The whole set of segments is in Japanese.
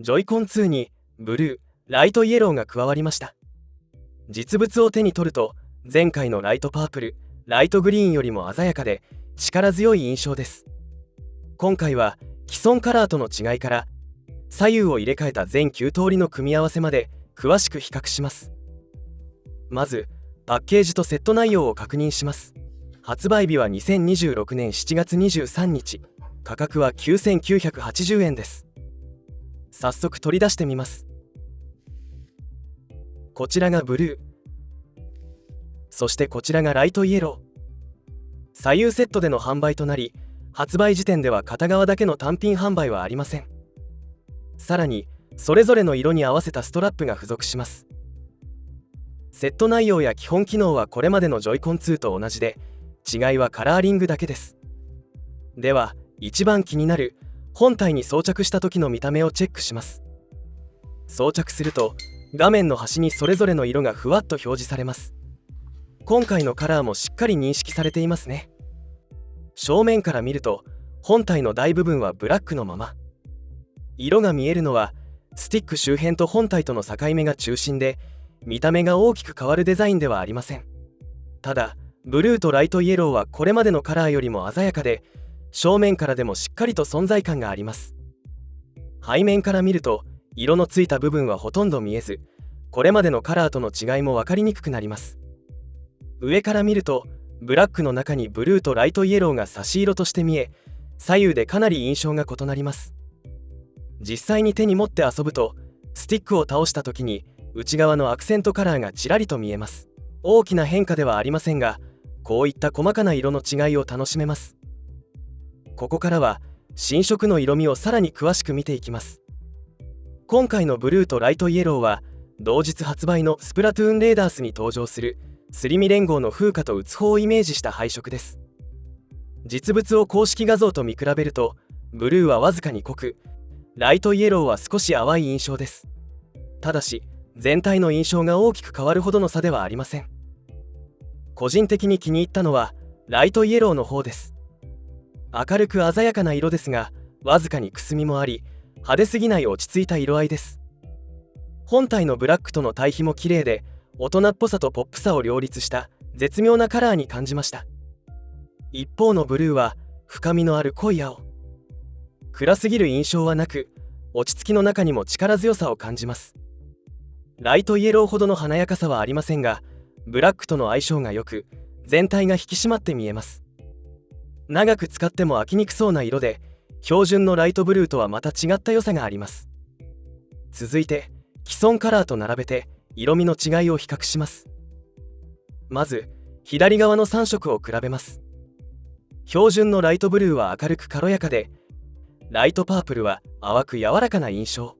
ジョイコン2にブルー、ライトイエローが加わりました。実物を手に取ると前回のライトパープル、ライトグリーンよりも鮮やかで力強い印象です。今回は既存カラーとの違いから左右を入れ替えた全9通りの組み合わせまで詳しく比較します。まずパッケージとセット内容を確認します。発売日は2026年7月23日、価格は9980円です。早速取り出してみます。こちらがブルー、そしてこちらがライトイエロー。左右セットでの販売となり、発売時点では片側だけの単品販売はありません。さらにそれぞれの色に合わせたストラップが付属します。セット内容や基本機能はこれまでのジョイコン2と同じで、違いはカラーリングだけです。では一番気になる本体に装着した時の見た目をチェックします。装着すると画面の端にそれぞれの色がふわっと表示されます。今回のカラーもしっかり認識されていますね。正面から見ると本体の大部分はブラックのまま、色が見えるのはスティック周辺と本体との境目が中心で、見た目が大きく変わるデザインではありません。ただブルーとライトイエローはこれまでのカラーよりも鮮やかで、正面からでもしっかりと存在感があります。背面から見ると色のついた部分はほとんど見えず、これまでのカラーとの違いも分かりにくくなります。上から見るとブラックの中にブルーとライトイエローが差し色として見え、左右でかなり印象が異なります。実際に手に持って遊ぶとスティックを倒した時に内側のアクセントカラーがちらりと見えます。大きな変化ではありませんが、こういった細かな色の違いを楽しめます。ここからは新色の色味をさらに詳しく見ていきます。今回のブルーとライトイエローは同日発売のスプラトゥーンレーダースに登場するすり身連合の風化と打つ方をイメージした配色です。実物を公式画像と見比べるとブルーはわずかに濃く、ライトイエローは少し淡い印象です。ただし全体の印象が大きく変わるほどの差ではありません。個人的に気に入ったのはライトイエローの方です。明るく鮮やかな色ですが、わずかにくすみもあり派手すぎない落ち着いた色合いです。本体のブラックとの対比も綺麗で、大人っぽさとポップさを両立した絶妙なカラーに感じました。一方のブルーは深みのある濃い青、暗すぎる印象はなく、落ち着きの中にも力強さを感じます。ライトイエローほどの華やかさはありませんが、ブラックとの相性が良く全体が引き締まって見えます。長く使っても飽きにくそうな色で、標準のライトブルーとはまた違った良さがあります。続いて既存カラーと並べて色味の違いを比較します。まず左側の3色を比べます。標準のライトブルーは明るく軽やかで、ライトパープルは淡く柔らかな印象。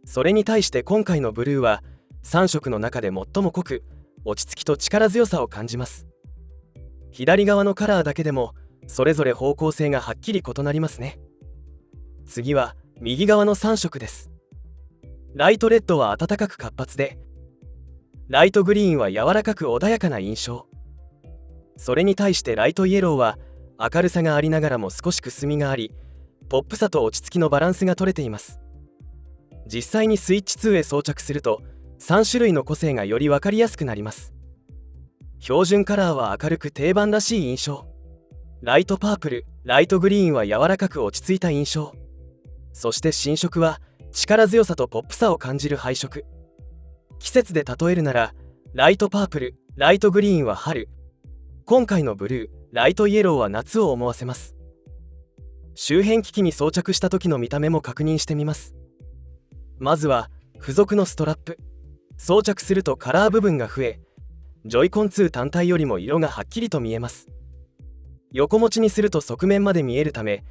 それに対して今回のブルーは3色の中で最も濃く、落ち着きと力強さを感じます。左側のカラーだけでもそれぞれ方向性がはっきり異なりますね。次は右側の3色です。ライトレッドは暖かく活発で、ライトグリーンは柔らかく穏やかな印象。それに対してライトイエローは明るさがありながらも少しくすみがあり、ポップさと落ち着きのバランスが取れています。実際にスイッチ2へ装着すると3種類の個性がより分かりやすくなります。標準カラーは明るく定番らしい印象。ライトパープル、ライトグリーンは柔らかく落ち着いた印象。そして新色は力強さとポップさを感じる配色。季節で例えるならライトパープル、ライトグリーンは春、今回のブルー、ライトイエローは夏を思わせます。周辺機器に装着した時の見た目も確認してみます。まずは付属のストラップ。装着するとカラー部分が増え、ジョイコン2単体よりも色がはっきりと見えます。横持ちにすると側面まで見えるため、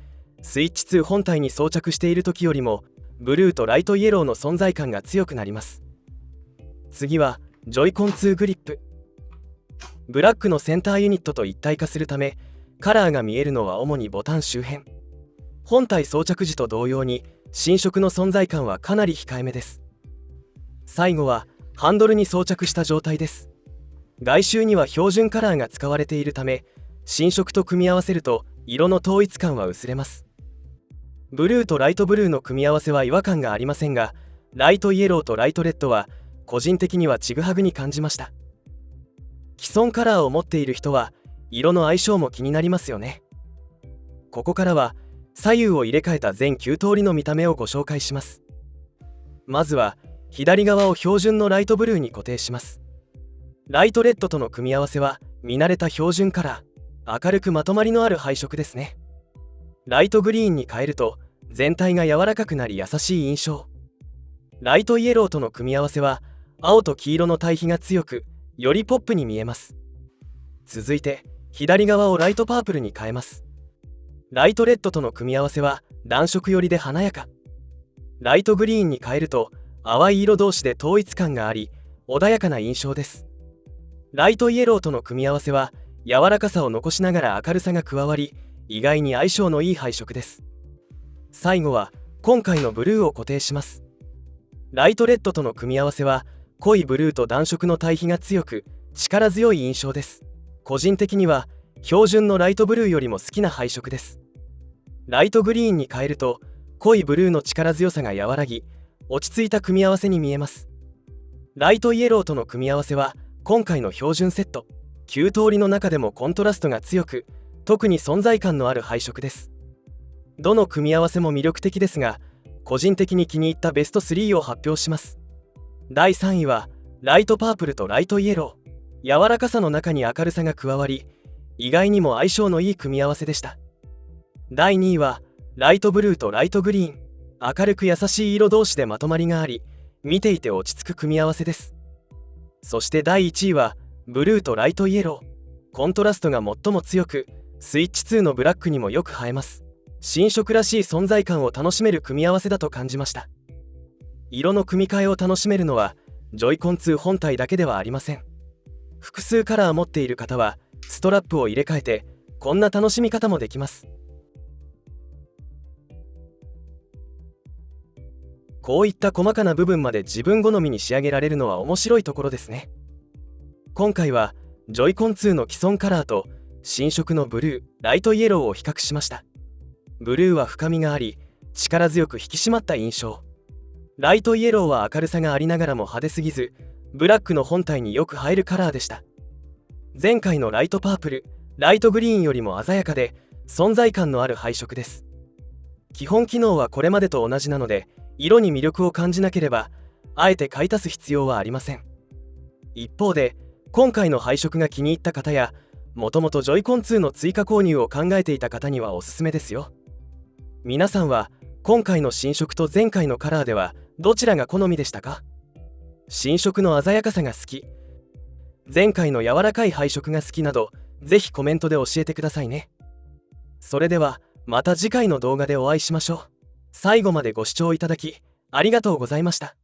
スイッチ2本体に装着している時よりもブルーとライトイエローの存在感が強くなります。次はジョイコン2グリップ。ブラックのセンターユニットと一体化するため、カラーが見えるのは主にボタン周辺。本体装着時と同様に新色の存在感はかなり控えめです。最後はハンドルに装着した状態です。外周には標準カラーが使われているため、新色と組み合わせると色の統一感は薄れます。ブルーとライトブルーの組み合わせは違和感がありませんが、ライトイエローとライトレッドは個人的にはちぐはぐに感じました。既存カラーを持っている人は色の相性も気になりますよね。ここからは左右を入れ替えた全9通りの見た目をご紹介します。まずは左側を標準のライトブルーに固定します。ライトレッドとの組み合わせは見慣れた標準カラー、明るくまとまりのある配色ですね。ライトグリーンに変えると全体が柔らかくなり優しい印象。ライトイエローとの組み合わせは青と黄色の対比が強く、よりポップに見えます。続いて左側をライトパープルに変えます。ライトレッドとの組み合わせは暖色寄りで華やか。ライトグリーンに変えると淡い色同士で統一感があり、穏やかな印象です。ライトイエローとの組み合わせは柔らかさを残しながら明るさが加わり、意外に相性のいい配色です。最後は今回のブルーを固定します。ライトレッドとの組み合わせは濃いブルーと暖色の対比が強く、力強い印象です。個人的には標準のライトブルーよりも好きな配色です。ライトグリーンに変えると濃いブルーの力強さが和らぎ、落ち着いた組み合わせに見えます。ライトイエローとの組み合わせは今回の標準セット9通りの中でもコントラストが強く、特に存在感のある配色です。どの組み合わせも魅力的ですが、個人的に気に入ったベスト3を発表します。第3位はライトパープルとライトイエロー。柔らかさの中に明るさが加わり、意外にも相性のいい組み合わせでした。第2位はライトブルーとライトグリーン。明るく優しい色同士でまとまりがあり、見ていて落ち着く組み合わせです。そして第1位はブルーとライトイエロー。コントラストが最も強く、スイッチ2のブラックにもよく映えます。新色らしい存在感を楽しめる組み合わせだと感じました。色の組み替えを楽しめるのはジョイコン2本体だけではありません。複数カラー持っている方はストラップを入れ替えてこんな楽しみ方もできます。こういった細かな部分まで自分好みに仕上げられるのは面白いところですね。今回はジョイコン2の既存カラーと新色のブルー、ライトイエローを比較しました。ブルーは深みがあり、力強く引き締まった印象。ライトイエローは明るさがありながらも派手すぎず、ブラックの本体によく映えるカラーでした。前回のライトパープル、ライトグリーンよりも鮮やかで存在感のある配色です。基本機能はこれまでと同じなので、色に魅力を感じなければあえて買い足す必要はありません。一方で今回の配色が気に入った方や、もともとジョイコン2の追加購入を考えていた方にはおすすめですよ。皆さんは今回の新色と前回のカラーではどちらが好みでしたか？新色の鮮やかさが好き、前回の柔らかい配色が好きなど、ぜひコメントで教えてくださいね。それではまた次回の動画でお会いしましょう。最後までご視聴いただきありがとうございました。